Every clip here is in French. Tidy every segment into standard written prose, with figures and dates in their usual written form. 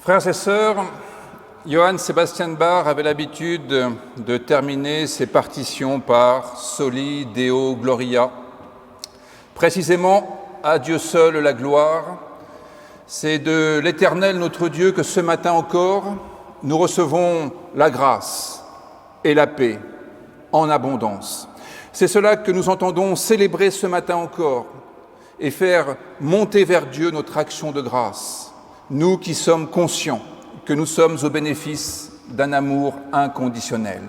Frères et sœurs, Johann Sebastian Bach avait l'habitude de terminer ses partitions par « Soli Deo Gloria ». Précisément, à Dieu seul la gloire. C'est de l'Éternel notre Dieu que ce matin encore, nous recevons la grâce et la paix en abondance. C'est cela que nous entendons célébrer ce matin encore et faire monter vers Dieu notre action de grâce, nous qui sommes conscients que nous sommes au bénéfice d'un amour inconditionnel.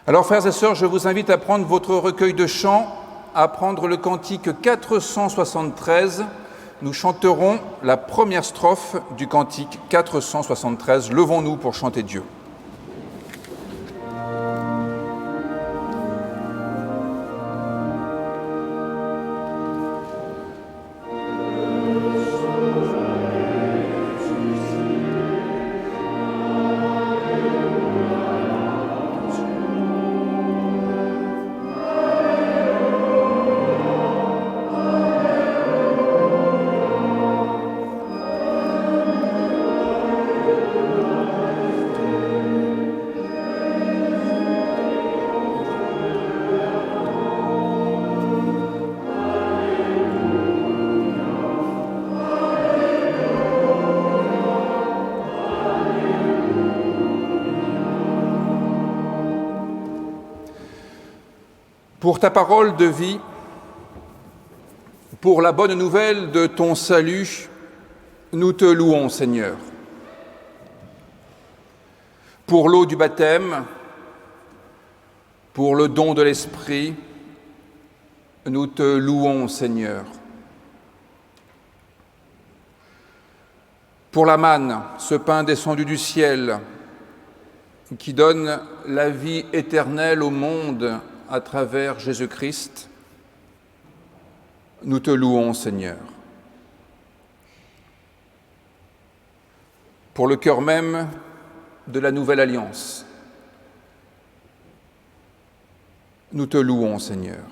Alors, frères et sœurs, je vous invite à prendre votre recueil de chants, à prendre le cantique 473. Nous chanterons la première strophe du cantique 473. Levons-nous pour chanter Dieu. Pour ta parole de vie, pour la bonne nouvelle de ton salut, nous te louons, Seigneur. Pour l'eau du baptême, pour le don de l'Esprit, nous te louons, Seigneur. Pour la manne, ce pain descendu du ciel, qui donne la vie éternelle au monde à travers Jésus-Christ, nous te louons, Seigneur. Pour le cœur même de la nouvelle alliance, nous te louons, Seigneur.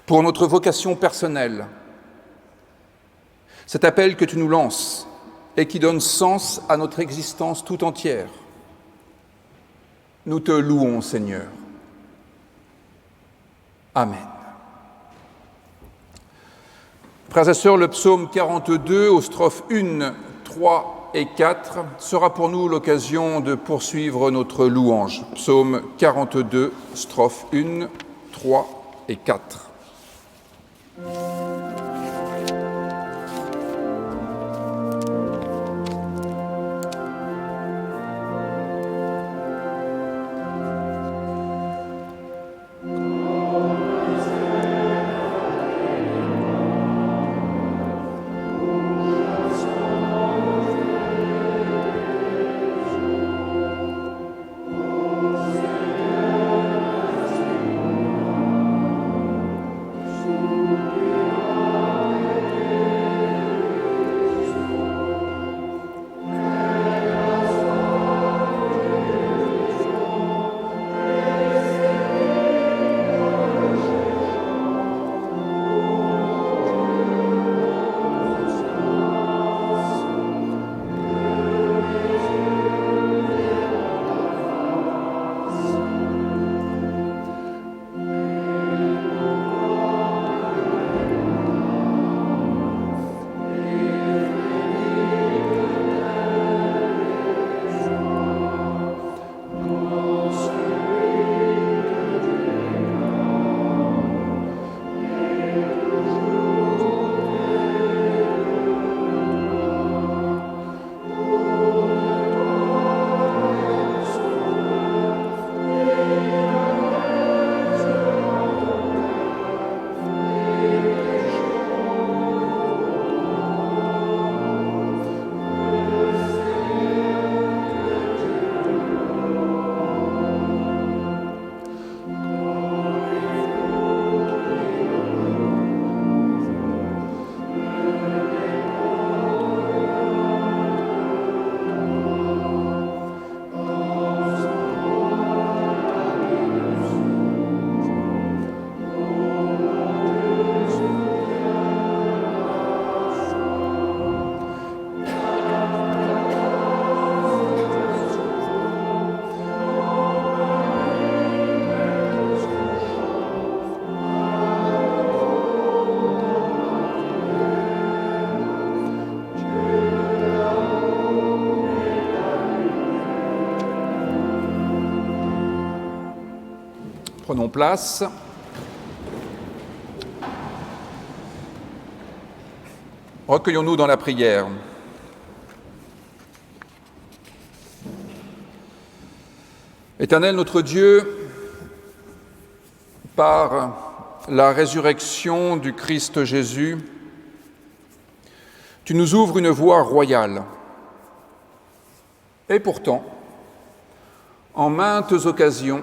Pour notre vocation personnelle, cet appel que tu nous lances et qui donne sens à notre existence tout entière, nous te louons, Seigneur. Amen. Frères et sœurs, le psaume 42, aux strophes 1, 3 et 4, sera pour nous l'occasion de poursuivre notre louange. Psaume 42, strophes 1, 3 et 4. Prenons place. Recueillons-nous dans la prière. Éternel notre Dieu, par la résurrection du Christ Jésus, tu nous ouvres une voie royale. Et pourtant, en maintes occasions,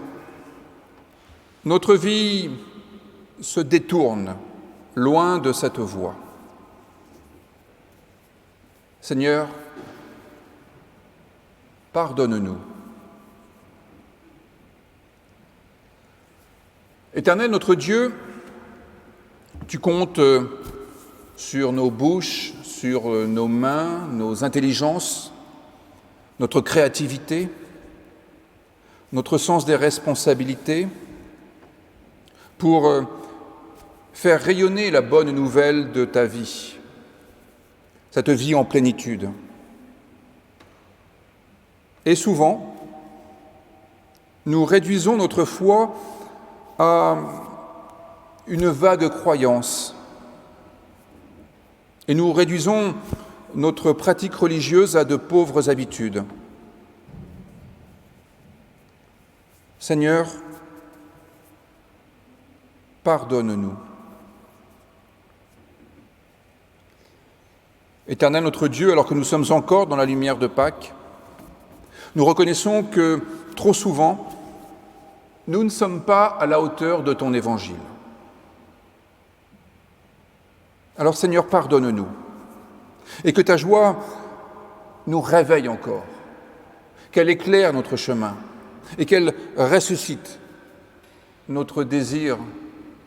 notre vie se détourne loin de cette voie. Seigneur, pardonne-nous. Éternel notre Dieu, tu comptes sur nos bouches, sur nos mains, nos intelligences, notre créativité, notre sens des responsabilités, pour faire rayonner la bonne nouvelle de ta vie, cette vie en plénitude. Et souvent, nous réduisons notre foi à une vague croyance et nous réduisons notre pratique religieuse à de pauvres habitudes. Seigneur, pardonne-nous. Éternel notre Dieu, alors que nous sommes encore dans la lumière de Pâques, nous reconnaissons que trop souvent, nous ne sommes pas à la hauteur de ton évangile. Alors Seigneur, pardonne-nous et que ta joie nous réveille encore, qu'elle éclaire notre chemin et qu'elle ressuscite notre désir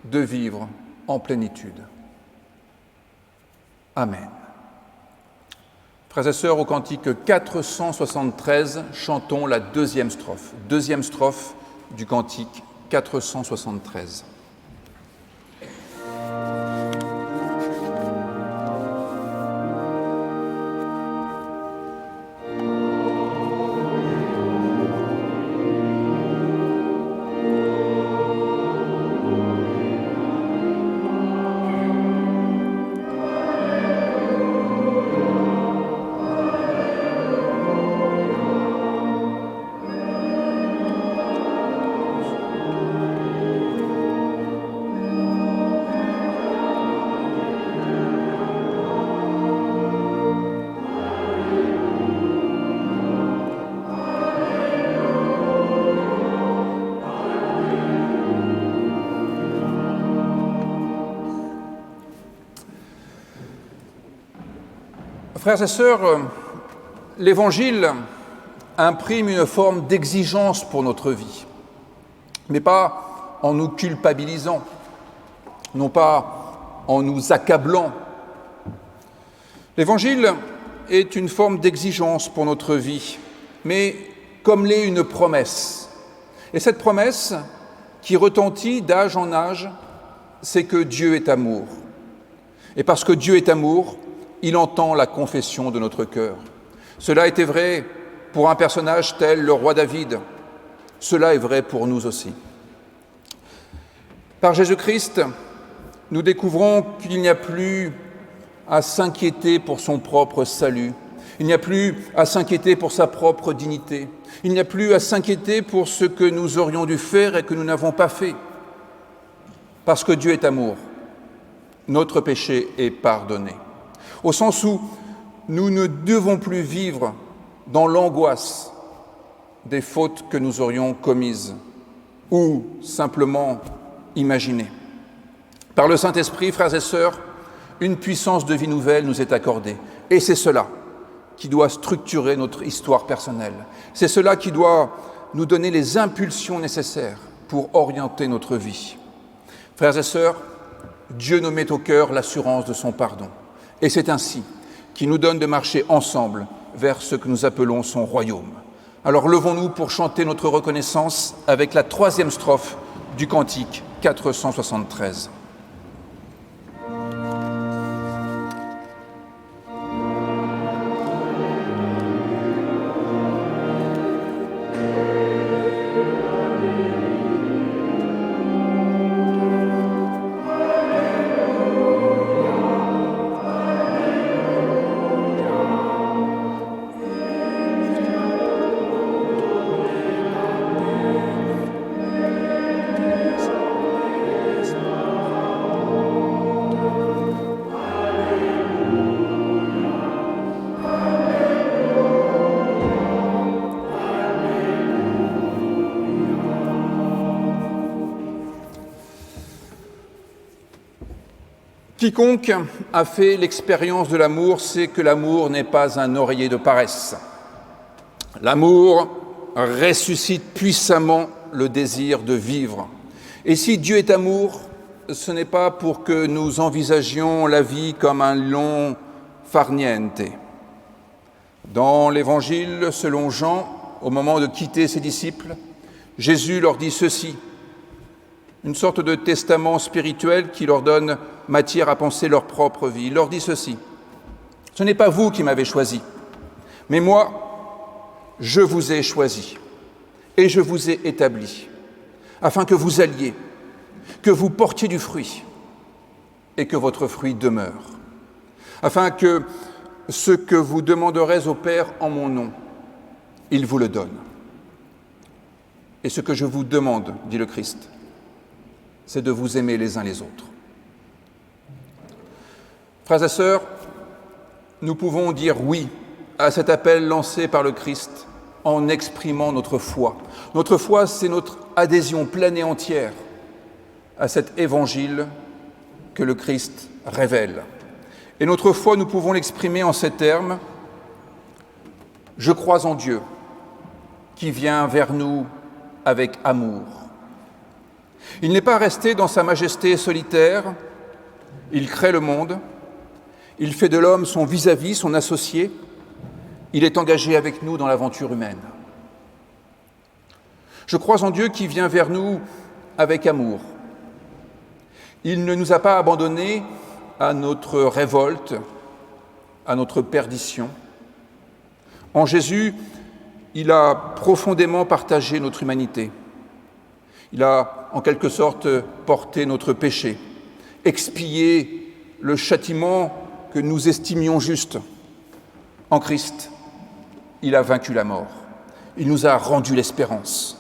de vivre en plénitude. Amen. Frères et sœurs, au cantique 473, chantons la deuxième strophe du cantique 473. Frères et sœurs, l'Évangile imprime une forme d'exigence pour notre vie, mais pas en nous culpabilisant, non pas en nous accablant. L'Évangile est une forme d'exigence pour notre vie, mais comme l'est une promesse. Et cette promesse, qui retentit d'âge en âge, c'est que Dieu est amour. Et parce que Dieu est amour, il entend la confession de notre cœur. Cela était vrai pour un personnage tel le roi David. Cela est vrai pour nous aussi. Par Jésus-Christ, nous découvrons qu'il n'y a plus à s'inquiéter pour son propre salut. Il n'y a plus à s'inquiéter pour sa propre dignité. Il n'y a plus à s'inquiéter pour ce que nous aurions dû faire et que nous n'avons pas fait. Parce que Dieu est amour, notre péché est pardonné. Au sens où nous ne devons plus vivre dans l'angoisse des fautes que nous aurions commises ou simplement imaginées. Par le Saint-Esprit, frères et sœurs, une puissance de vie nouvelle nous est accordée. Et c'est cela qui doit structurer notre histoire personnelle. C'est cela qui doit nous donner les impulsions nécessaires pour orienter notre vie. Frères et sœurs, Dieu nous met au cœur l'assurance de son pardon. Et c'est ainsi qu'il nous donne de marcher ensemble vers ce que nous appelons son royaume. Alors levons-nous pour chanter notre reconnaissance avec la troisième strophe du cantique 473. Quiconque a fait l'expérience de l'amour sait que l'amour n'est pas un oreiller de paresse. L'amour ressuscite puissamment le désir de vivre. Et si Dieu est amour, ce n'est pas pour que nous envisagions la vie comme un long farniente. Dans l'Évangile, selon Jean, au moment de quitter ses disciples, Jésus leur dit ceci, une sorte de testament spirituel qui leur donne matière à penser leur propre vie. Il leur dit ceci, « Ce n'est pas vous qui m'avez choisi, mais moi, je vous ai choisi et je vous ai établi, afin que vous alliez, que vous portiez du fruit et que votre fruit demeure, afin que ce que vous demanderez au Père en mon nom, il vous le donne. Et ce que je vous demande, dit le Christ, c'est de vous aimer les uns les autres. » Frères et sœurs, nous pouvons dire oui à cet appel lancé par le Christ en exprimant notre foi. Notre foi, c'est notre adhésion pleine et entière à cet évangile que le Christ révèle. Et notre foi, nous pouvons l'exprimer en ces termes. Je crois en Dieu qui vient vers nous avec amour. Il n'est pas resté dans sa majesté solitaire, il crée le monde, il fait de l'homme son vis-à-vis, son associé, il est engagé avec nous dans l'aventure humaine. Je crois en Dieu qui vient vers nous avec amour. Il ne nous a pas abandonnés à notre révolte, à notre perdition. En Jésus, il a profondément partagé notre humanité. Il a, en quelque sorte, porté notre péché, expié le châtiment que nous estimions juste. En Christ, il a vaincu la mort. Il nous a rendu l'espérance.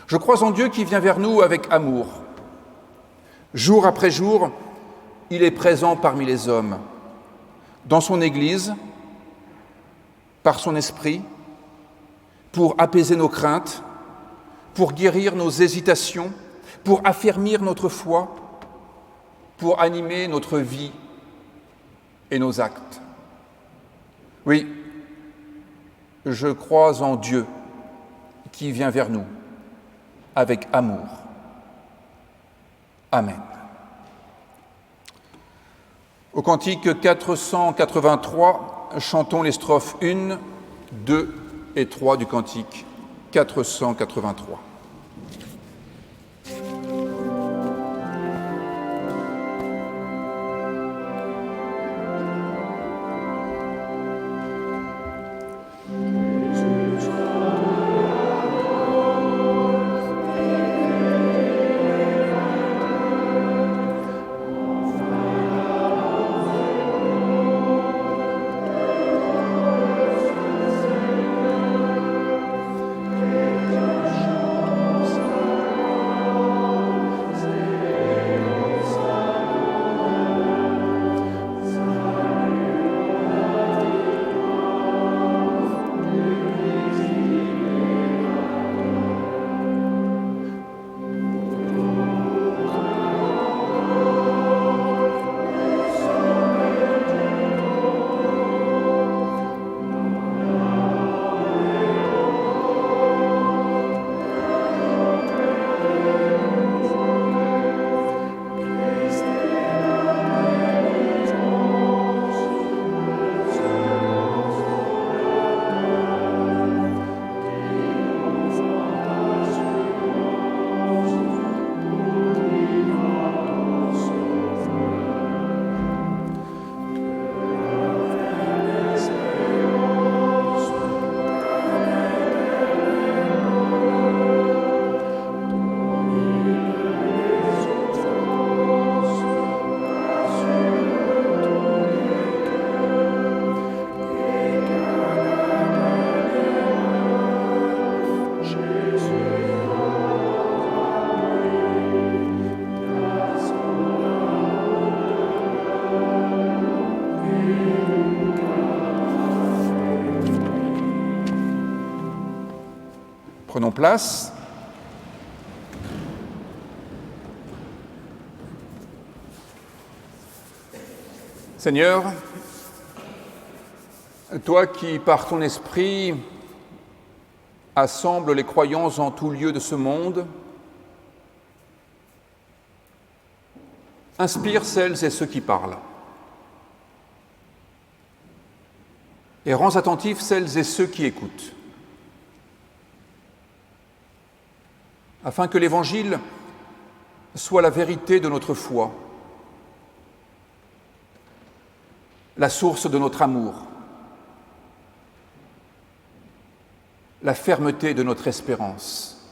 Je crois en Dieu qui vient vers nous avec amour. Jour après jour, il est présent parmi les hommes, dans son Église, par son esprit, pour apaiser nos craintes, pour guérir nos hésitations, pour affermir notre foi, pour animer notre vie et nos actes. Oui, je crois en Dieu qui vient vers nous avec amour. Amen. Au cantique 483, chantons les strophes 1, 2 et 3 du cantique 483. Prenons place. Seigneur, toi qui, par ton esprit, assembles les croyants en tout lieu de ce monde, inspire celles et ceux qui parlent, et rends attentifs celles et ceux qui écoutent, afin que l'Évangile soit la vérité de notre foi, la source de notre amour, la fermeté de notre espérance.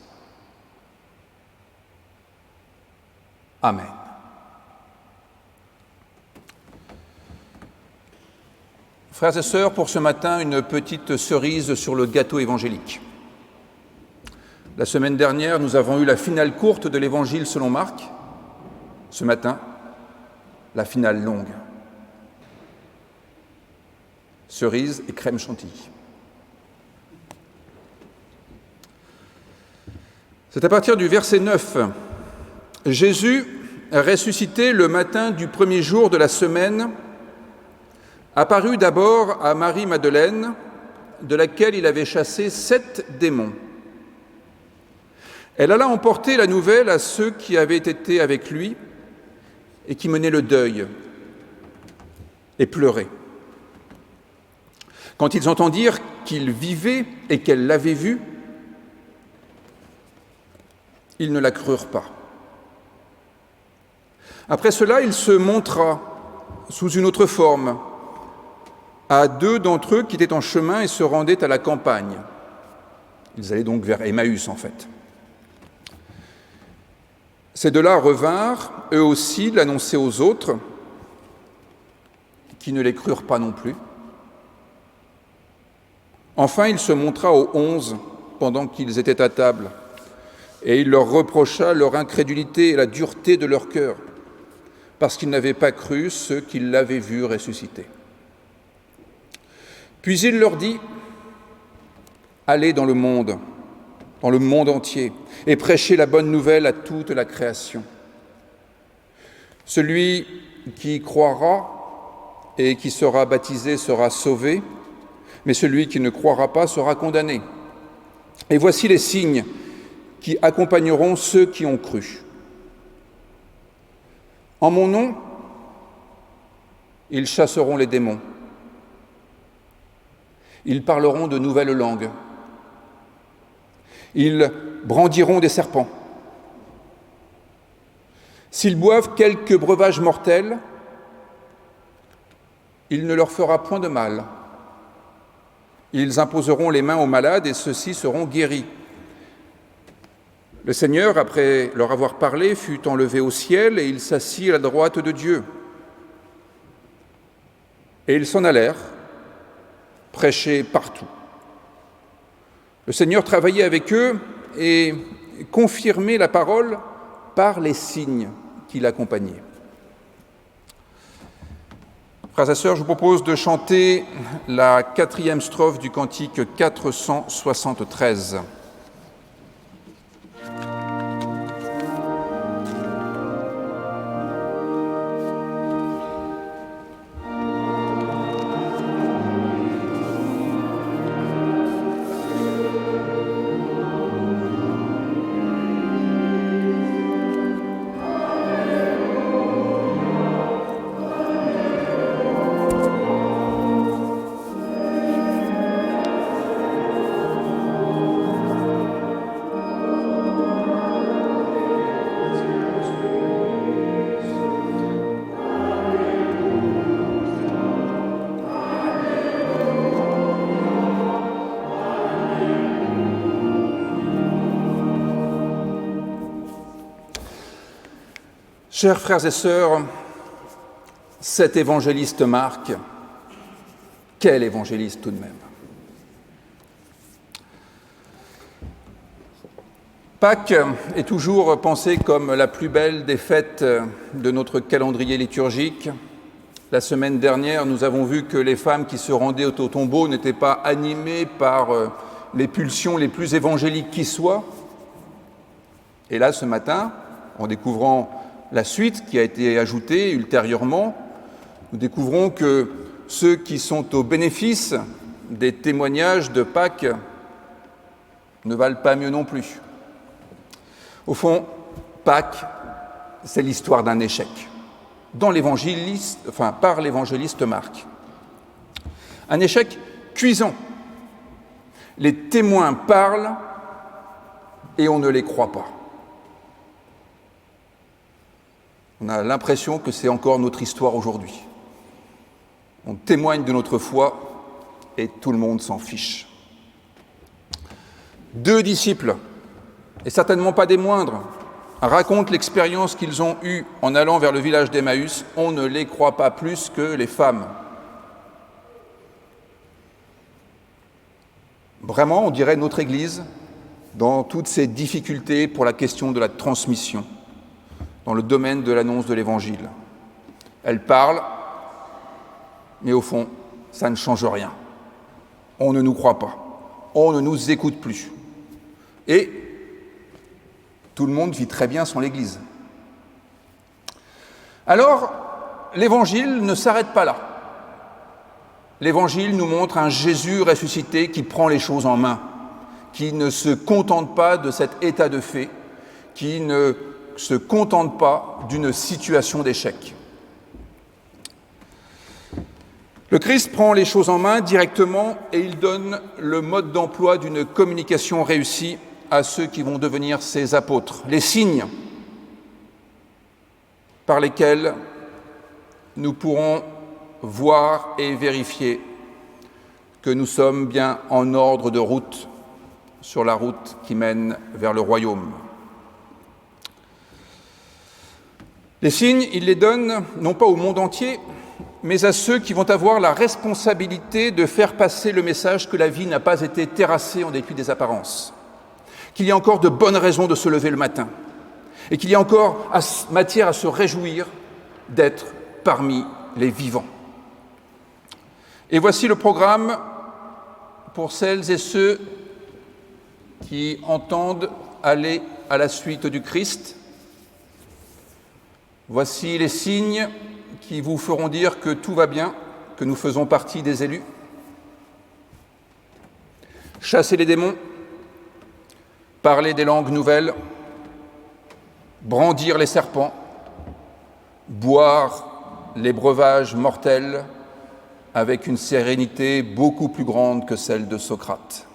Amen. Frères et sœurs, pour ce matin, une petite cerise sur le gâteau évangélique. La semaine dernière, nous avons eu la finale courte de l'Évangile selon Marc. Ce matin, la finale longue. Cerise et crème chantilly. C'est à partir du verset 9. Jésus, ressuscité le matin du premier jour de la semaine, apparut d'abord à Marie-Madeleine, de laquelle il avait chassé 7 démons. Elle alla emporter la nouvelle à ceux qui avaient été avec lui et qui menaient le deuil et pleuraient. Quand ils entendirent qu'il vivait et qu'elle l'avait vu, ils ne la crurent pas. Après cela, il se montra sous une autre forme à 2 d'entre eux qui étaient en chemin et se rendaient à la campagne. Ils allaient donc vers Emmaüs, en fait. Ces 2-là revinrent, eux aussi, l'annoncer aux autres, qui ne les crurent pas non plus. Enfin, il se montra aux 11 pendant qu'ils étaient à table, et il leur reprocha leur incrédulité et la dureté de leur cœur, parce qu'ils n'avaient pas cru ceux qui l'avaient vu ressusciter. Puis il leur dit : « Allez dans le monde entier, et prêchez la bonne nouvelle à toute la création. Celui qui croira et qui sera baptisé sera sauvé, mais celui qui ne croira pas sera condamné. Et voici les signes qui accompagneront ceux qui ont cru. En mon nom, ils chasseront les démons. Ils parleront de nouvelles langues. Ils brandiront des serpents. S'ils boivent quelques breuvages mortels, il ne leur fera point de mal. Ils imposeront les mains aux malades et ceux-ci seront guéris. Le Seigneur, après leur avoir parlé, fut enlevé au ciel et il s'assit à la droite de Dieu. Et ils s'en allèrent, prêcher partout. Le Seigneur travaillait avec eux et confirmait la parole par les signes qui l'accompagnaient. Frères et sœurs, je vous propose de chanter la 4e strophe du cantique 473. Chers frères et sœurs, cet évangéliste Marc, quel évangéliste tout de même. Pâques est toujours pensée comme la plus belle des fêtes de notre calendrier liturgique. La semaine dernière, nous avons vu que les femmes qui se rendaient au tombeau n'étaient pas animées par les pulsions les plus évangéliques qui soient. Et là, ce matin, en découvrant la suite qui a été ajoutée ultérieurement, Nous découvrons que ceux qui sont au bénéfice des témoignages de Pâques ne valent pas mieux non plus. Au fond, Pâques, c'est l'histoire d'un échec, par l'évangéliste Marc. Un échec cuisant. Les témoins parlent et on ne les croit pas. On a l'impression que c'est encore notre histoire aujourd'hui. On témoigne de notre foi et tout le monde s'en fiche. 2 disciples, et certainement pas des moindres, racontent l'expérience qu'ils ont eue en allant vers le village d'Emmaüs. On ne les croit pas plus que les femmes. Vraiment, on dirait notre Église dans toutes ses difficultés pour la question de la transmission, dans le domaine de l'annonce de l'Évangile. Elle parle, mais au fond, ça ne change rien. On ne nous croit pas, on ne nous écoute plus. Et tout le monde vit très bien son Église. Alors, l'Évangile ne s'arrête pas là. L'Évangile nous montre un Jésus ressuscité qui prend les choses en main, qui ne se contente pas de cet état de fait, qui ne se contente pas d'une situation d'échec. Le Christ prend les choses en main directement et il donne le mode d'emploi d'une communication réussie à ceux qui vont devenir ses apôtres, les signes par lesquels nous pourrons voir et vérifier que nous sommes bien en ordre de route sur la route qui mène vers le royaume. Les signes, il les donne non pas au monde entier, mais à ceux qui vont avoir la responsabilité de faire passer le message que la vie n'a pas été terrassée en dépit des apparences, qu'il y a encore de bonnes raisons de se lever le matin, et qu'il y a encore matière à se réjouir d'être parmi les vivants. Et voici le programme pour celles et ceux qui entendent aller à la suite du Christ. Voici les signes qui vous feront dire que tout va bien, que nous faisons partie des élus. Chasser les démons, parler des langues nouvelles, brandir les serpents, boire les breuvages mortels avec une sérénité beaucoup plus grande que celle de Socrate.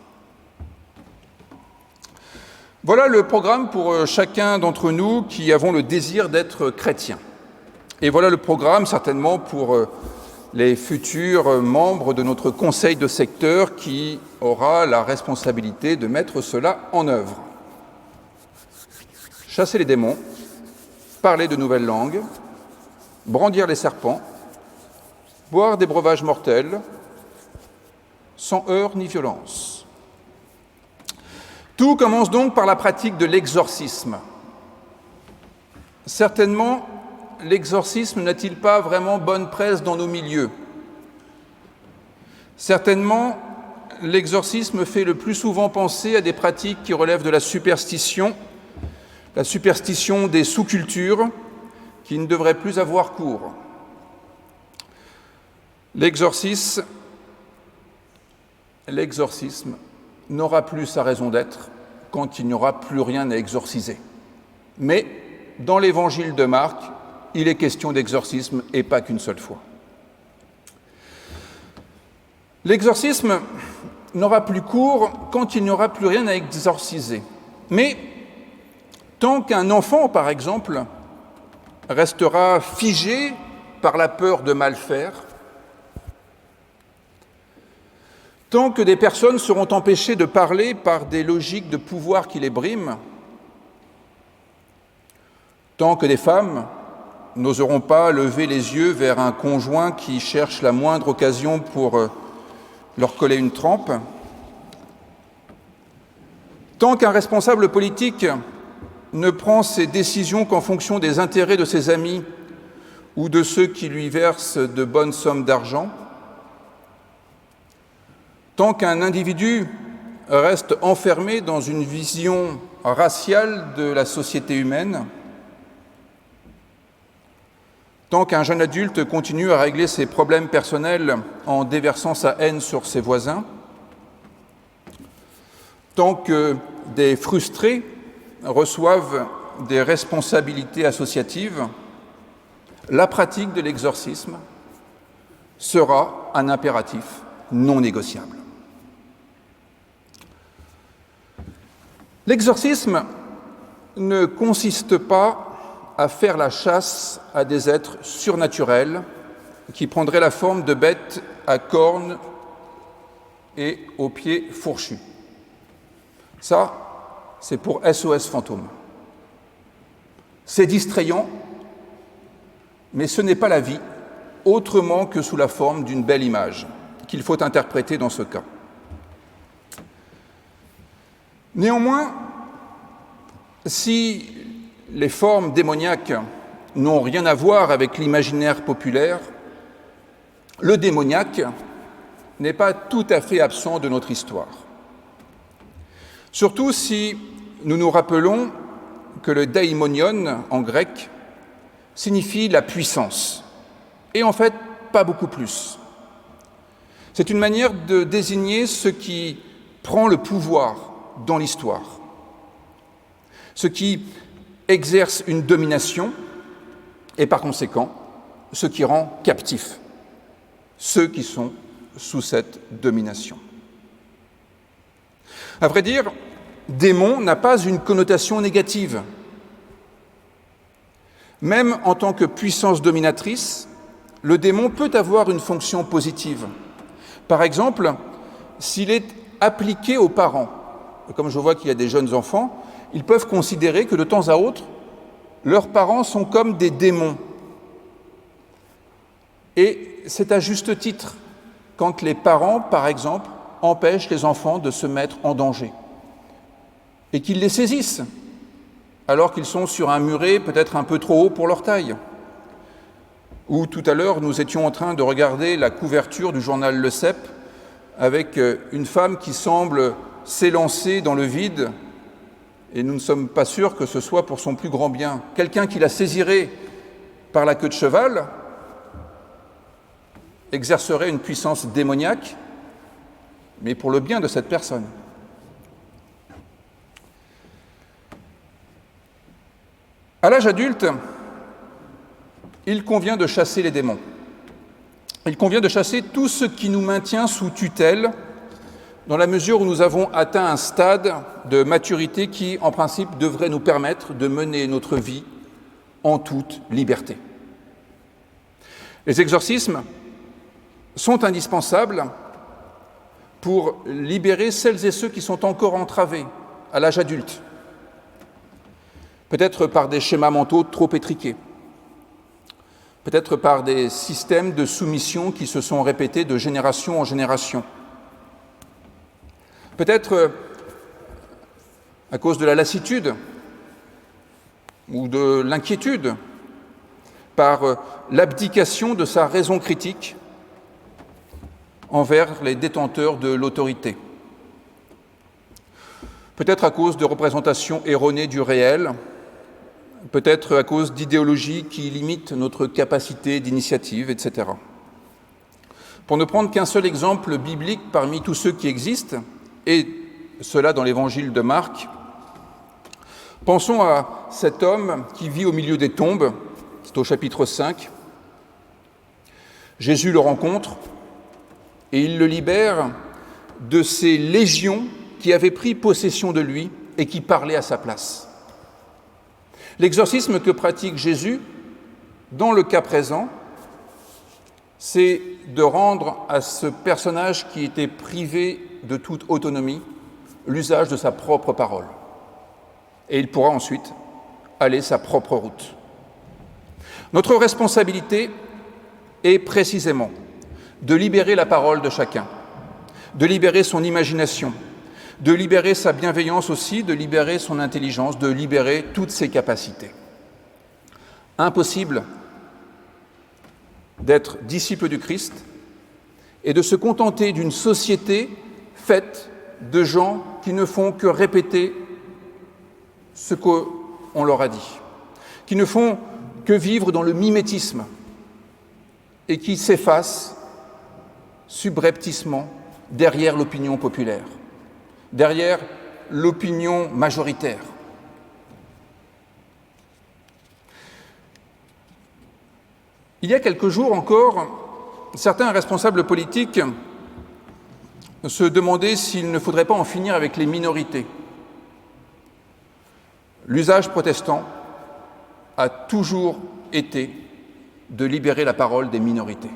Voilà le programme pour chacun d'entre nous qui avons le désir d'être chrétiens. Et voilà le programme certainement pour les futurs membres de notre conseil de secteur qui aura la responsabilité de mettre cela en œuvre. Chasser les démons, parler de nouvelles langues, brandir les serpents, boire des breuvages mortels, sans heurts ni violence. Tout commence donc par la pratique de l'exorcisme. Certainement, l'exorcisme n'a-t-il pas vraiment bonne presse dans nos milieux? Certainement, l'exorcisme fait le plus souvent penser à des pratiques qui relèvent de la superstition des sous-cultures qui ne devraient plus avoir cours. L'exorcisme n'aura plus sa raison d'être quand il n'y aura plus rien à exorciser. Mais dans l'évangile de Marc, il est question d'exorcisme et pas qu'une seule fois. L'exorcisme n'aura plus cours quand il n'y aura plus rien à exorciser. Mais tant qu'un enfant, par exemple, restera figé par la peur de mal faire, tant que des personnes seront empêchées de parler par des logiques de pouvoir qui les briment, tant que des femmes n'oseront pas lever les yeux vers un conjoint qui cherche la moindre occasion pour leur coller une trempe, tant qu'un responsable politique ne prend ses décisions qu'en fonction des intérêts de ses amis ou de ceux qui lui versent de bonnes sommes d'argent, tant qu'un individu reste enfermé dans une vision raciale de la société humaine, Tant qu'un jeune adulte continue à régler ses problèmes personnels en déversant sa haine sur ses voisins, tant que des frustrés reçoivent des responsabilités associatives, la pratique de l'exorcisme sera un impératif non négociable. L'exorcisme ne consiste pas à faire la chasse à des êtres surnaturels qui prendraient la forme de bêtes à cornes et aux pieds fourchus. Ça, c'est pour SOS Fantôme. C'est distrayant, mais ce n'est pas la vie, autrement que sous la forme d'une belle image, qu'il faut interpréter dans ce cas. Néanmoins, si les formes démoniaques n'ont rien à voir avec l'imaginaire populaire, le démoniaque n'est pas tout à fait absent de notre histoire. Surtout si nous nous rappelons que le daimonion en grec signifie la puissance, et en fait pas beaucoup plus. C'est une manière de désigner ce qui prend le pouvoir dans l'histoire, ce qui exerce une domination et par conséquent ce qui rend captifs ceux qui sont sous cette domination. À vrai dire, démon n'a pas une connotation négative. Même en tant que puissance dominatrice, le démon peut avoir une fonction positive. Par exemple, s'il est appliqué aux parents, comme je vois qu'il y a des jeunes enfants, ils peuvent considérer que de temps à autre, leurs parents sont comme des démons. Et c'est à juste titre quand les parents, par exemple, empêchent les enfants de se mettre en danger et qu'ils les saisissent alors qu'ils sont sur un muret peut-être un peu trop haut pour leur taille. Ou tout à l'heure, nous étions en train de regarder la couverture du journal Le Cep avec une femme qui semble s'élancer dans le vide et nous ne sommes pas sûrs que ce soit pour son plus grand bien. Quelqu'un qui la saisirait par la queue de cheval exercerait une puissance démoniaque, mais pour le bien de cette personne. À l'âge adulte, il convient de chasser les démons. Il convient de chasser tout ce qui nous maintient sous tutelle, dans la mesure où nous avons atteint un stade de maturité qui, en principe, devrait nous permettre de mener notre vie en toute liberté. Les exorcismes sont indispensables pour libérer celles et ceux qui sont encore entravés à l'âge adulte, peut-être par des schémas mentaux trop étriqués, peut-être par des systèmes de soumission qui se sont répétés de génération en génération, peut-être à cause de la lassitude ou de l'inquiétude, par l'abdication de sa raison critique envers les détenteurs de l'autorité. Peut-être à cause de représentations erronées du réel, peut-être à cause d'idéologies qui limitent notre capacité d'initiative, etc. Pour ne prendre qu'un seul exemple biblique parmi tous ceux qui existent, et cela dans l'évangile de Marc, pensons à cet homme qui vit au milieu des tombes, c'est au chapitre 5. Jésus le rencontre et il le libère de ces légions qui avaient pris possession de lui et qui parlaient à sa place. L'exorcisme que pratique Jésus, dans le cas présent, c'est de rendre à ce personnage qui était privé de toute autonomie l'usage de sa propre parole. Et il pourra ensuite aller sa propre route. Notre responsabilité est précisément de libérer la parole de chacun, de libérer son imagination, de libérer sa bienveillance aussi, de libérer son intelligence, de libérer toutes ses capacités. Impossible d'être disciple du Christ et de se contenter d'une société faite de gens qui ne font que répéter ce qu'on leur a dit, qui ne font que vivre dans le mimétisme et qui s'efface subrepticement derrière l'opinion populaire, derrière l'opinion majoritaire. Il y a quelques jours encore, certains responsables politiques se demandaient s'il ne faudrait pas en finir avec les minorités. L'usage protestant a toujours été de libérer la parole des minorités.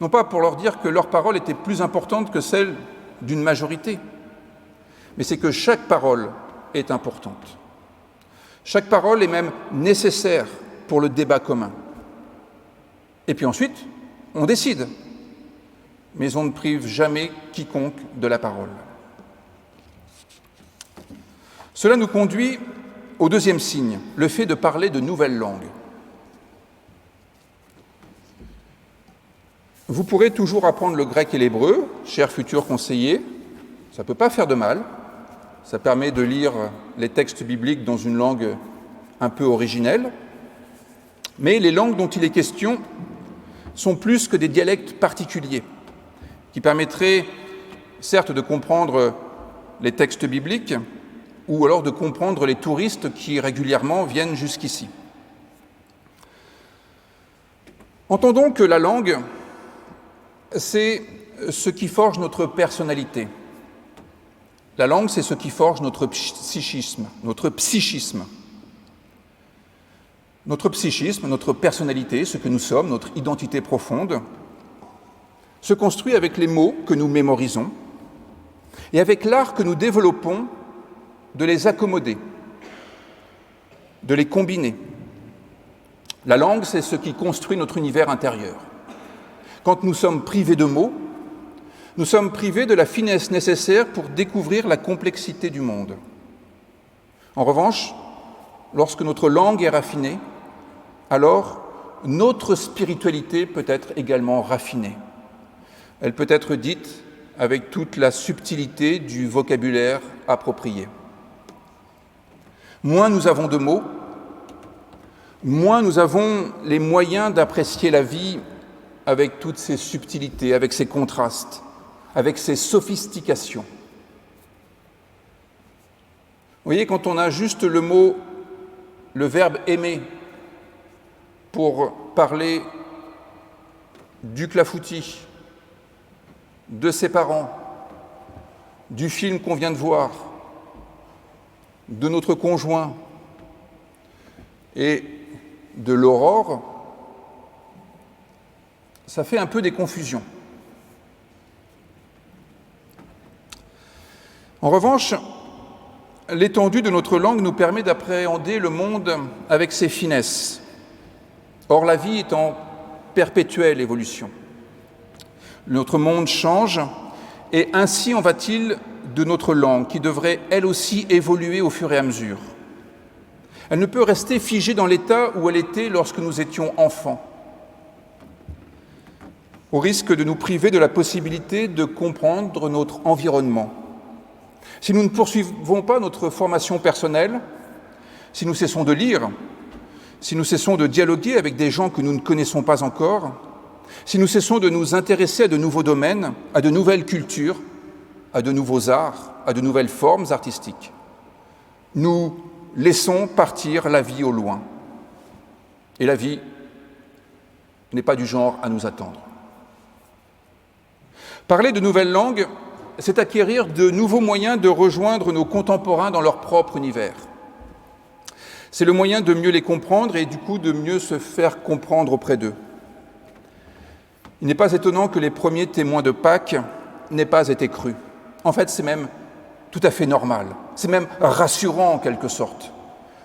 Non pas pour leur dire que leur parole était plus importante que celle d'une majorité, mais c'est que chaque parole est importante. Chaque parole est même nécessaire pour le débat commun. Et puis ensuite, on décide, mais on ne prive jamais quiconque de la parole. Cela nous conduit au deuxième signe, le fait de parler de nouvelles langues. Vous pourrez toujours apprendre le grec et l'hébreu, chers futurs conseillers, ça ne peut pas faire de mal, ça permet de lire les textes bibliques dans une langue un peu originelle, mais les langues dont il est question sont plus que des dialectes particuliers, qui permettraient certes de comprendre les textes bibliques, ou alors de comprendre les touristes qui régulièrement viennent jusqu'ici. Entendons que la langue, c'est ce qui forge notre personnalité. La langue, c'est ce qui forge notre psychisme. Notre psychisme, notre personnalité, ce que nous sommes, notre identité profonde, se construit avec les mots que nous mémorisons et avec l'art que nous développons de les accommoder, de les combiner. La langue, c'est ce qui construit notre univers intérieur. Quand nous sommes privés de mots, nous sommes privés de la finesse nécessaire pour découvrir la complexité du monde. En revanche, lorsque notre langue est raffinée, alors notre spiritualité peut être également raffinée. Elle peut être dite avec toute la subtilité du vocabulaire approprié. Moins nous avons de mots, moins nous avons les moyens d'apprécier la vie avec toutes ses subtilités, avec ses contrastes, avec ses sophistications. Vous voyez, quand on a juste le mot, le verbe aimer, pour parler du clafoutis, de ses parents, du film qu'on vient de voir, de notre conjoint et de l'aurore, ça fait un peu des confusions. En revanche, l'étendue de notre langue nous permet d'appréhender le monde avec ses finesses. Or, la vie est en perpétuelle évolution. Notre monde change et ainsi en va-t-il de notre langue qui devrait elle aussi évoluer au fur et à mesure. Elle ne peut rester figée dans l'état où elle était lorsque nous étions enfants, au risque de nous priver de la possibilité de comprendre notre environnement. Si nous ne poursuivons pas notre formation personnelle, si nous cessons de lire, si nous cessons de dialoguer avec des gens que nous ne connaissons pas encore, si nous cessons de nous intéresser à de nouveaux domaines, à de nouvelles cultures, à de nouveaux arts, à de nouvelles formes artistiques, nous laissons partir la vie au loin. Et la vie n'est pas du genre à nous attendre. Parler de nouvelles langues, c'est acquérir de nouveaux moyens de rejoindre nos contemporains dans leur propre univers. C'est le moyen de mieux les comprendre et du coup de mieux se faire comprendre auprès d'eux. Il n'est pas étonnant que les premiers témoins de Pâques n'aient pas été crus. En fait, c'est même tout à fait normal, c'est même rassurant en quelque sorte,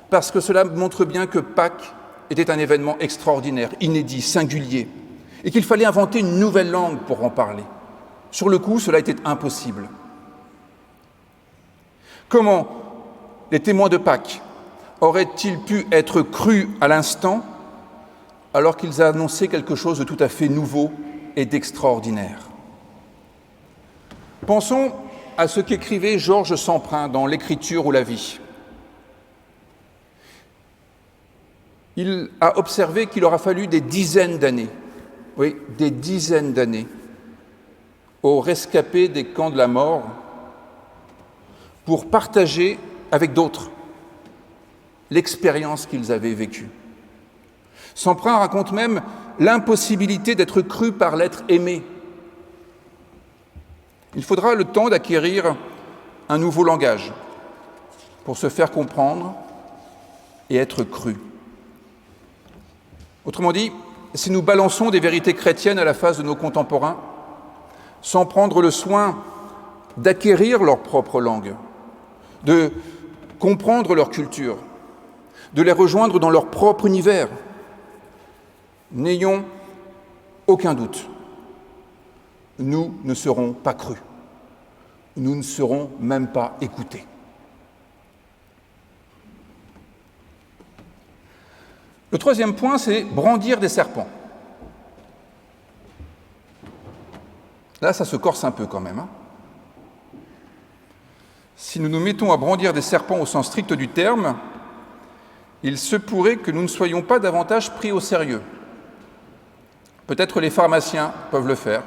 parce que cela montre bien que Pâques était un événement extraordinaire, inédit, singulier, et qu'il fallait inventer une nouvelle langue pour en parler. Sur le coup, cela était impossible. Comment les témoins de Pâques auraient-ils pu être crus à l'instant alors qu'ils annonçaient quelque chose de tout à fait nouveau et d'extraordinaire? Pensons à ce qu'écrivait Georges Semprin dans L'écriture ou la vie. Il a observé qu'il aura fallu des dizaines d'années oui, des dizaines d'années aux rescapés des camps de la mort pour partager avec d'autres l'expérience qu'ils avaient vécue. Semprin raconte même l'impossibilité d'être cru par l'être aimé. Il faudra le temps d'acquérir un nouveau langage pour se faire comprendre et être cru. Autrement dit, si nous balançons des vérités chrétiennes à la face de nos contemporains, sans prendre le soin d'acquérir leur propre langue, de comprendre leur culture, de les rejoindre dans leur propre univers, n'ayons aucun doute, nous ne serons pas crus, nous ne serons même pas écoutés. Le troisième point, c'est brandir des serpents. Là, ça se corse un peu quand même. Si nous nous mettons à brandir des serpents au sens strict du terme, il se pourrait que nous ne soyons pas davantage pris au sérieux. Peut-être les pharmaciens peuvent le faire.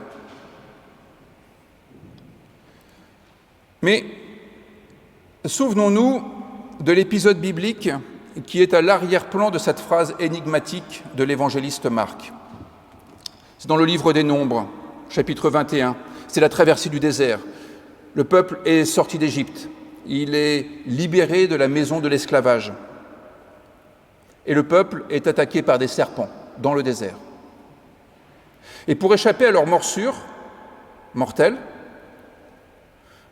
Mais souvenons-nous de l'épisode biblique qui est à l'arrière-plan de cette phrase énigmatique de l'évangéliste Marc. C'est dans le livre des Nombres, chapitre 21. C'est la traversée du désert. Le peuple est sorti d'Égypte. Il est libéré de la maison de l'esclavage. Et le peuple est attaqué par des serpents dans le désert. Et pour échapper à leurs morsures mortelles,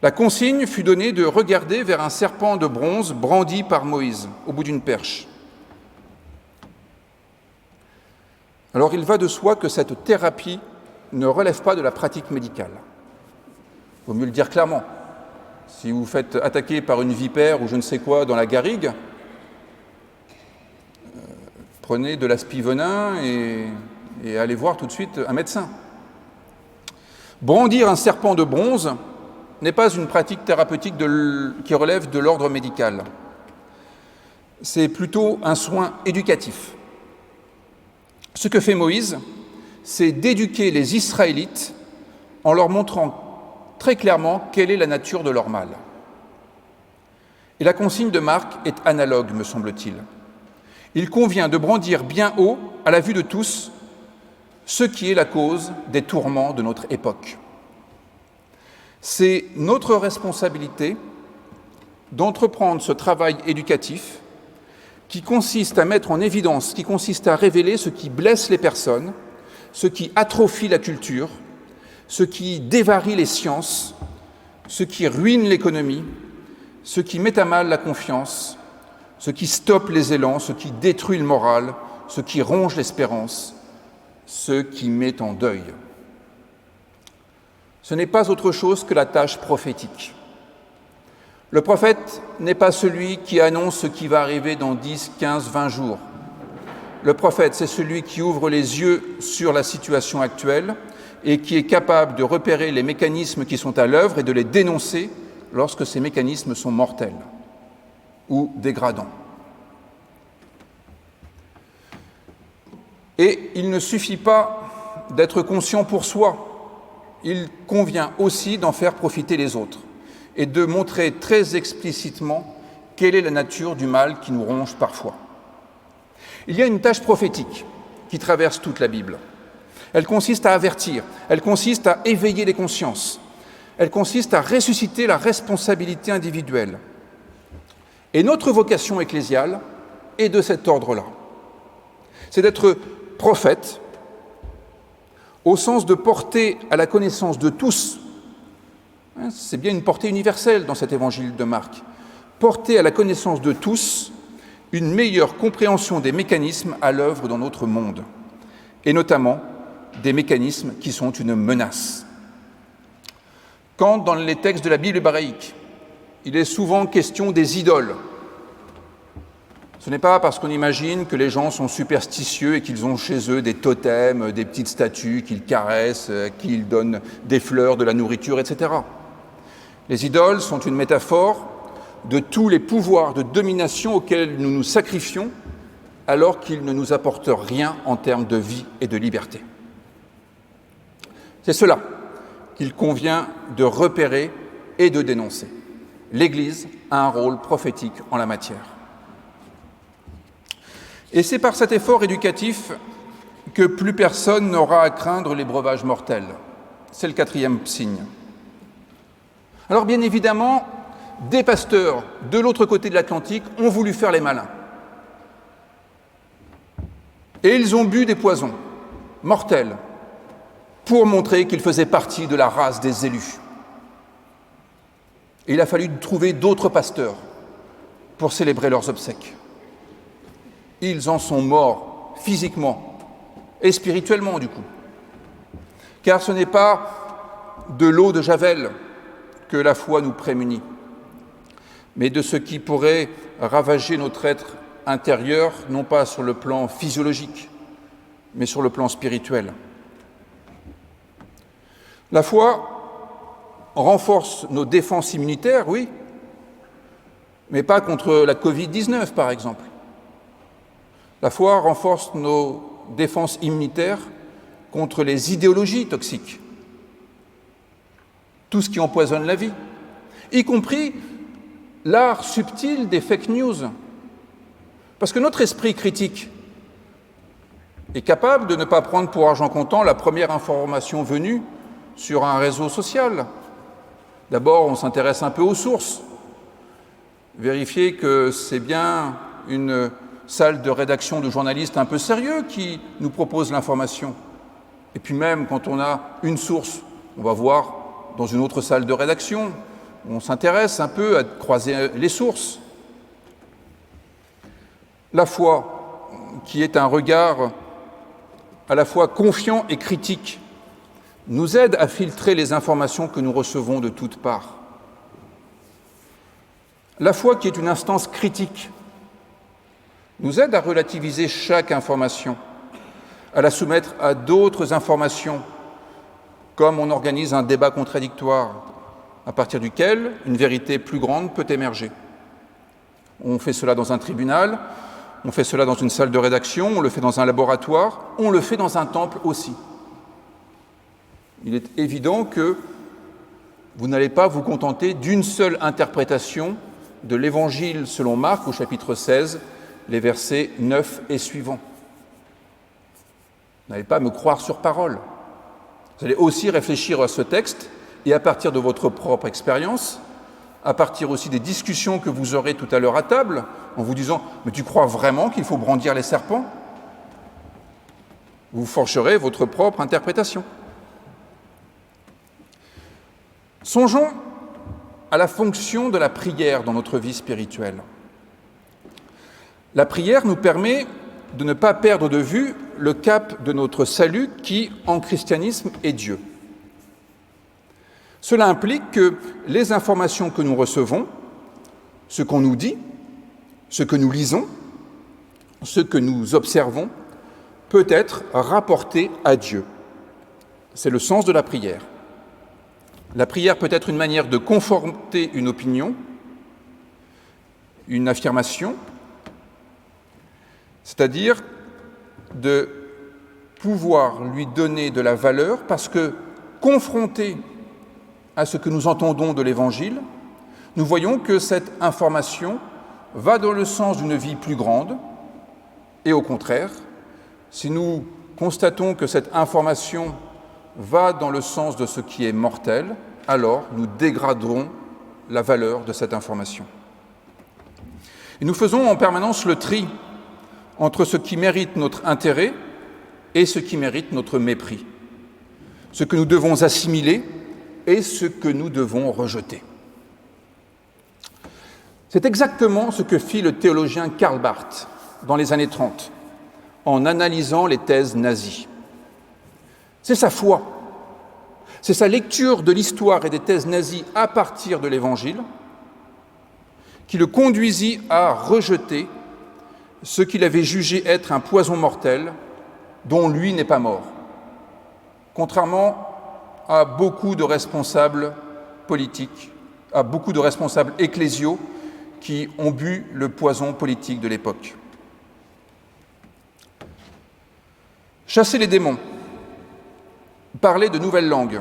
la consigne fut donnée de regarder vers un serpent de bronze brandi par Moïse au bout d'une perche. Alors il va de soi que cette thérapie ne relève pas de la pratique médicale. Il vaut mieux le dire clairement. Si vous faites attaquer par une vipère ou je ne sais quoi dans la garrigue, prenez de l'aspivenin et allez voir tout de suite un médecin. Brandir un serpent de bronze n'est pas une pratique thérapeutique qui relève de l'ordre médical. C'est plutôt un soin éducatif. Ce que fait Moïse, c'est d'éduquer les Israélites en leur montrant très clairement quelle est la nature de leur mal. Et la consigne de Marc est analogue, me semble-t-il. Il convient de brandir bien haut, à la vue de tous, ce qui est la cause des tourments de notre époque. C'est notre responsabilité d'entreprendre ce travail éducatif qui consiste à mettre en évidence, qui consiste à révéler ce qui blesse les personnes, ce qui atrophie la culture, ce qui dévarie les sciences, ce qui ruine l'économie, ce qui met à mal la confiance, ce qui stoppe les élans, ce qui détruit le moral, ce qui ronge l'espérance, ce qui met en deuil. Ce n'est pas autre chose que la tâche prophétique. Le prophète n'est pas celui qui annonce ce qui va arriver dans 10, 15, 20 jours. Le prophète, c'est celui qui ouvre les yeux sur la situation actuelle et qui est capable de repérer les mécanismes qui sont à l'œuvre et de les dénoncer lorsque ces mécanismes sont mortels ou dégradants. Et il ne suffit pas d'être conscient pour soi. Il convient aussi d'en faire profiter les autres et de montrer très explicitement quelle est la nature du mal qui nous ronge parfois. Il y a une tâche prophétique qui traverse toute la Bible. Elle consiste à avertir, elle consiste à éveiller les consciences, elle consiste à ressusciter la responsabilité individuelle. Et notre vocation ecclésiale est de cet ordre-là. C'est d'être prophète, au sens de porter à la connaissance de tous, c'est bien une portée universelle dans cet évangile de Marc, porter à la connaissance de tous une meilleure compréhension des mécanismes à l'œuvre dans notre monde, et notamment des mécanismes qui sont une menace. Quand, dans les textes de la Bible hébraïque, il est souvent question des idoles, ce n'est pas parce qu'on imagine que les gens sont superstitieux et qu'ils ont chez eux des totems, des petites statues qu'ils caressent, qu'ils donnent des fleurs, de la nourriture, etc. Les idoles sont une métaphore de tous les pouvoirs de domination auxquels nous nous sacrifions alors qu'ils ne nous apportent rien en termes de vie et de liberté. C'est cela qu'il convient de repérer et de dénoncer. L'Église a un rôle prophétique en la matière. Et c'est par cet effort éducatif que plus personne n'aura à craindre les breuvages mortels. C'est le 4e signe. Alors bien évidemment, des pasteurs de l'autre côté de l'Atlantique ont voulu faire les malins. Et ils ont bu des poisons mortels pour montrer qu'ils faisaient partie de la race des élus. Et il a fallu trouver d'autres pasteurs pour célébrer leurs obsèques. Ils en sont morts physiquement et spirituellement du coup. Car ce n'est pas de l'eau de Javel que la foi nous prémunit, mais de ce qui pourrait ravager notre être intérieur, non pas sur le plan physiologique, mais sur le plan spirituel. La foi renforce nos défenses immunitaires, oui, mais pas contre la Covid-19, par exemple. La foi renforce nos défenses immunitaires contre les idéologies toxiques, tout ce qui empoisonne la vie, y compris l'art subtil des fake news. Parce que notre esprit critique est capable de ne pas prendre pour argent comptant la première information venue sur un réseau social. D'abord, on s'intéresse un peu aux sources, vérifier que c'est bien une salle de rédaction de journalistes un peu sérieux qui nous propose l'information. Et puis même quand on a une source, on va voir dans une autre salle de rédaction, on s'intéresse un peu à croiser les sources. La foi, qui est un regard à la fois confiant et critique, nous aide à filtrer les informations que nous recevons de toutes parts. La foi, qui est une instance critique, nous aide à relativiser chaque information, à la soumettre à d'autres informations, comme on organise un débat contradictoire, à partir duquel une vérité plus grande peut émerger. On fait cela dans un tribunal, on fait cela dans une salle de rédaction, on le fait dans un laboratoire, on le fait dans un temple aussi. Il est évident que vous n'allez pas vous contenter d'une seule interprétation de l'Évangile selon Marc au chapitre 16, les versets 9 et suivants. Vous n'allez pas me croire sur parole. Vous allez aussi réfléchir à ce texte et à partir de votre propre expérience, à partir aussi des discussions que vous aurez tout à l'heure à table, en vous disant « Mais tu crois vraiment qu'il faut brandir les serpents ?» Vous forgerez votre propre interprétation. Songeons à la fonction de la prière dans notre vie spirituelle. La prière nous permet de ne pas perdre de vue le cap de notre salut qui, en christianisme, est Dieu. Cela implique que les informations que nous recevons, ce qu'on nous dit, ce que nous lisons, ce que nous observons, peut être rapporté à Dieu. C'est le sens de la prière. La prière peut être une manière de conforter une opinion, une affirmation, c'est-à-dire de pouvoir lui donner de la valeur parce que, confronté à ce que nous entendons de l'Évangile, nous voyons que cette information va dans le sens d'une vie plus grande et au contraire, si nous constatons que cette information va dans le sens de ce qui est mortel, alors nous dégraderons la valeur de cette information. Et nous faisons en permanence le tri entre ce qui mérite notre intérêt et ce qui mérite notre mépris, ce que nous devons assimiler et ce que nous devons rejeter. C'est exactement ce que fit le théologien Karl Barth dans les années 30, en analysant les thèses nazies. C'est sa foi, c'est sa lecture de l'histoire et des thèses nazies à partir de l'Évangile qui le conduisit à rejeter ce qu'il avait jugé être un poison mortel dont lui n'est pas mort, contrairement à beaucoup de responsables politiques, à beaucoup de responsables ecclésiaux qui ont bu le poison politique de l'époque. Chasser les démons, Parler de nouvelles langues,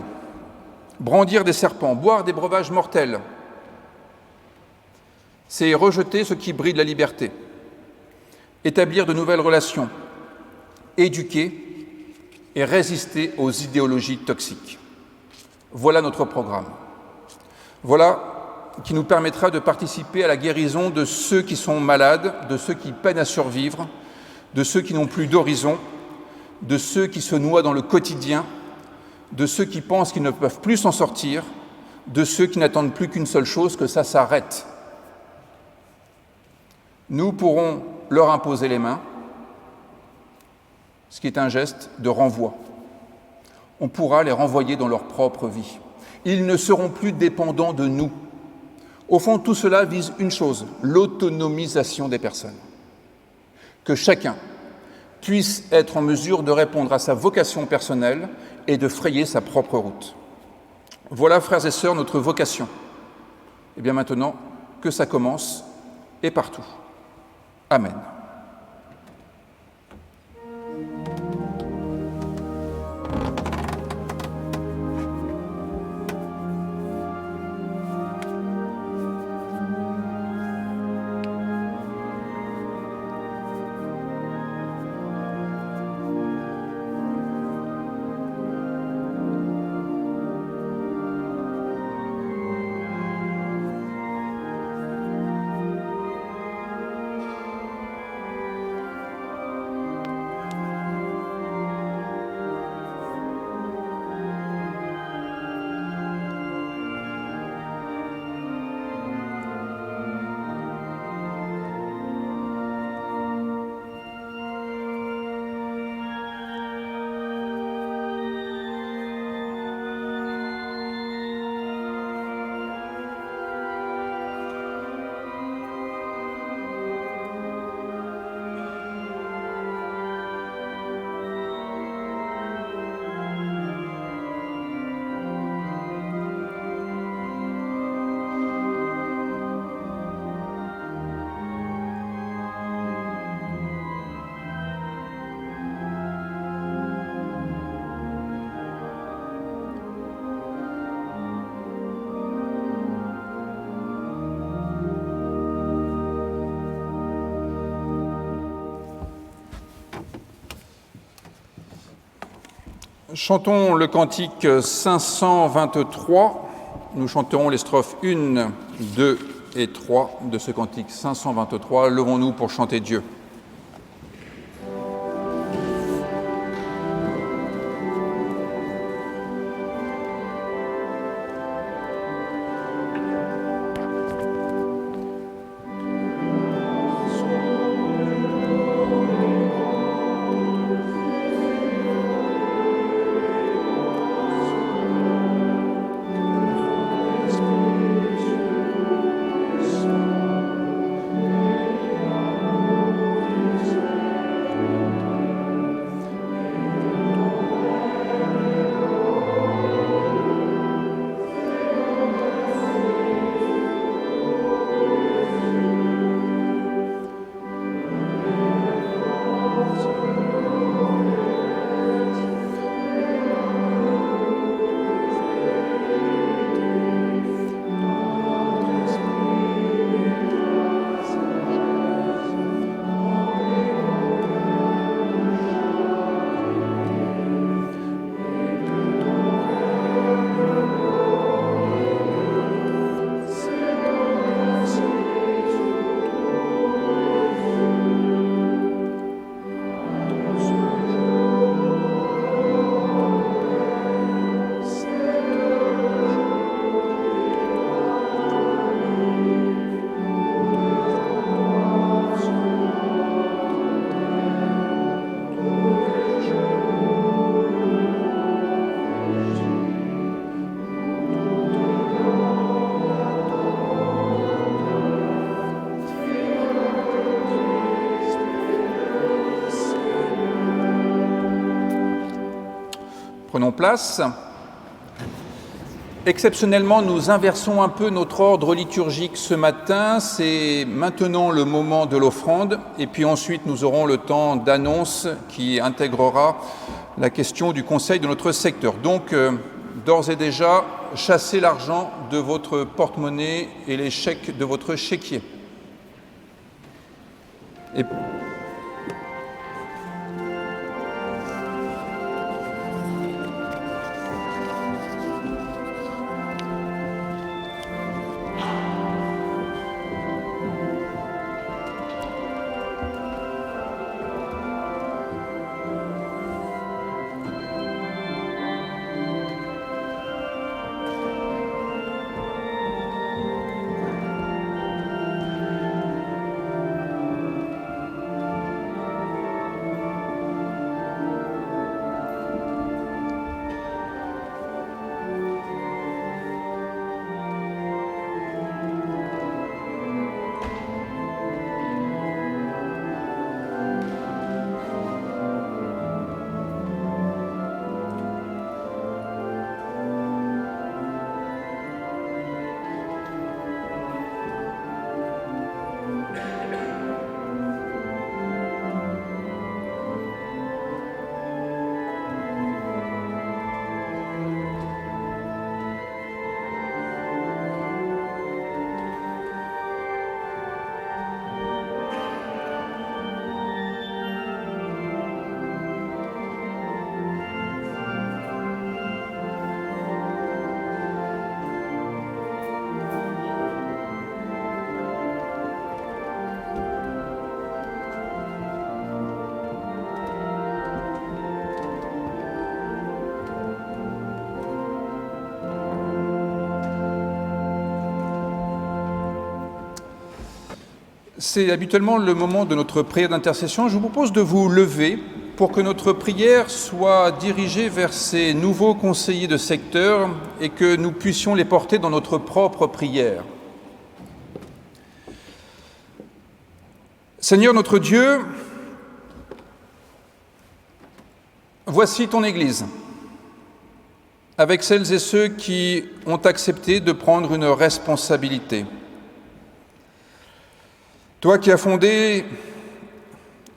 brandir des serpents, boire des breuvages mortels, c'est rejeter ce qui bride la liberté, établir de nouvelles relations, éduquer et résister aux idéologies toxiques. Voilà notre programme. Voilà qui nous permettra de participer à la guérison de ceux qui sont malades, de ceux qui peinent à survivre, de ceux qui n'ont plus d'horizon, de ceux qui se noient dans le quotidien, de ceux qui pensent qu'ils ne peuvent plus s'en sortir, de ceux qui n'attendent plus qu'une seule chose, que ça s'arrête. Nous pourrons leur imposer les mains, ce qui est un geste de renvoi. On pourra les renvoyer dans leur propre vie. Ils ne seront plus dépendants de nous. Au fond, tout cela vise une chose, l'autonomisation des personnes. Que chacun puisse être en mesure de répondre à sa vocation personnelle et de frayer sa propre route. Voilà, frères et sœurs, notre vocation. Et bien maintenant, que ça commence et partout. Amen. Chantons le cantique 523. Nous chanterons les strophes 1, 2 et 3 de ce cantique 523. Levons-nous pour chanter Dieu. Prenons place. Exceptionnellement, nous inversons un peu notre ordre liturgique ce matin. C'est maintenant le moment de l'offrande et puis ensuite nous aurons le temps d'annonce qui intégrera la question du conseil de notre secteur. Donc, d'ores et déjà, chassez l'argent de votre porte-monnaie et les chèques de votre chéquier. C'est habituellement le moment de notre prière d'intercession. Je vous propose de vous lever pour que notre prière soit dirigée vers ces nouveaux conseillers de secteur et que nous puissions les porter dans notre propre prière. Seigneur notre Dieu, voici ton Église, avec celles et ceux qui ont accepté de prendre une responsabilité. Toi qui as fondé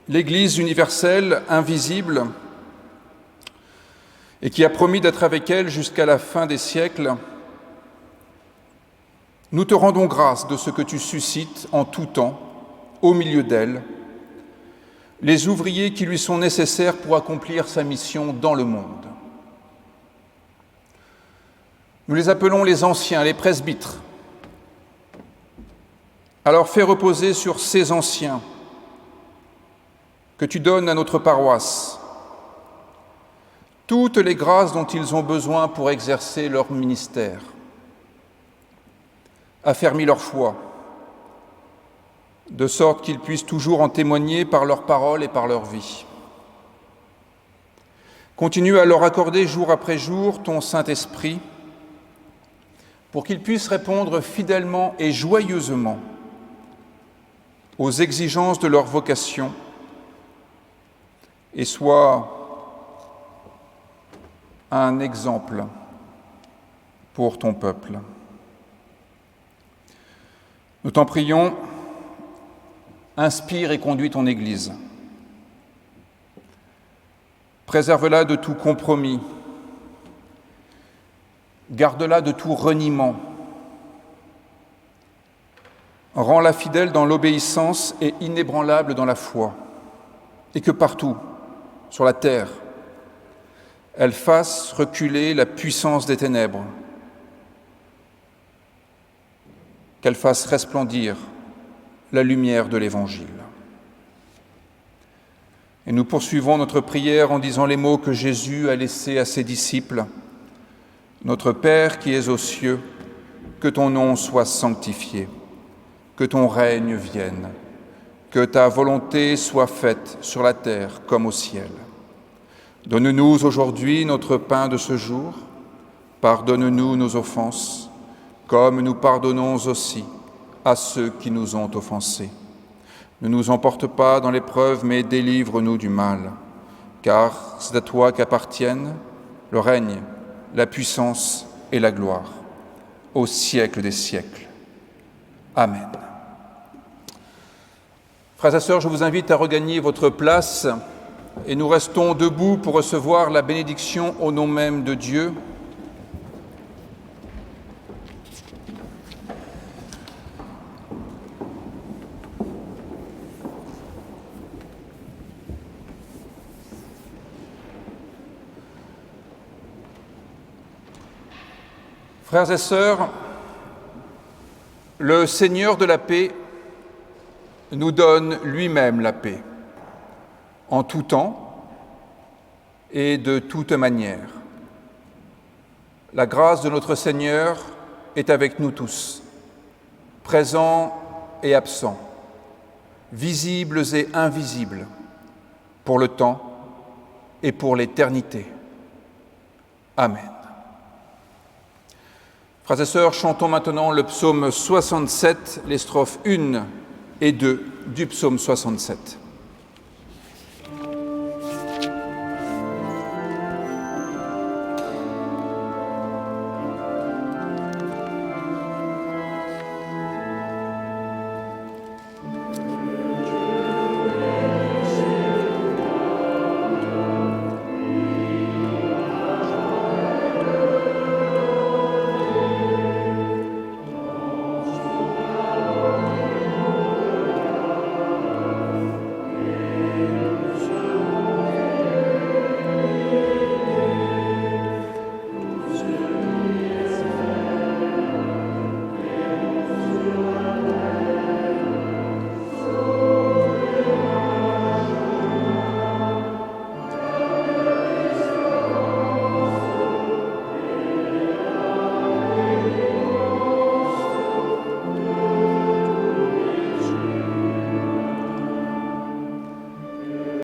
l'Église universelle, invisible, et qui as promis d'être avec elle jusqu'à la fin des siècles, nous te rendons grâce de ce que tu suscites en tout temps, au milieu d'elle, les ouvriers qui lui sont nécessaires pour accomplir sa mission dans le monde. Nous les appelons les anciens, les presbytres. Alors fais reposer sur ces anciens que tu donnes à notre paroisse toutes les grâces dont ils ont besoin pour exercer leur ministère. Affermis leur foi, de sorte qu'ils puissent toujours en témoigner par leurs paroles et par leur vie. Continue à leur accorder jour après jour ton Saint-Esprit pour qu'ils puissent répondre fidèlement et joyeusement aux exigences de leur vocation et soient un exemple pour ton peuple. Nous t'en prions, inspire et conduis ton Église. Préserve-la de tout compromis, garde-la de tout reniement. Rends-la fidèle dans l'obéissance et inébranlable dans la foi, et que partout, sur la terre, elle fasse reculer la puissance des ténèbres, qu'elle fasse resplendir la lumière de l'Évangile. Et nous poursuivons notre prière en disant les mots que Jésus a laissés à ses disciples. Notre Père qui es aux cieux, que ton nom soit sanctifié. Que ton règne vienne, que ta volonté soit faite sur la terre comme au ciel. Donne-nous aujourd'hui notre pain de ce jour, pardonne-nous nos offenses, comme nous pardonnons aussi à ceux qui nous ont offensés. Ne nous emporte pas dans l'épreuve, mais délivre-nous du mal, car c'est à toi qu'appartiennent le règne, la puissance et la gloire au siècle des siècles. Amen. Frères et sœurs, je vous invite à regagner votre place et nous restons debout pour recevoir la bénédiction au nom même de Dieu. Frères et sœurs, le Seigneur de la paix nous donne lui-même la paix, en tout temps et de toute manière. La grâce de notre Seigneur est avec nous tous, présents et absents, visibles et invisibles, pour le temps et pour l'éternité. Amen. Frères et sœurs, chantons maintenant le psaume 67, les strophes 1 et 2 du psaume 67.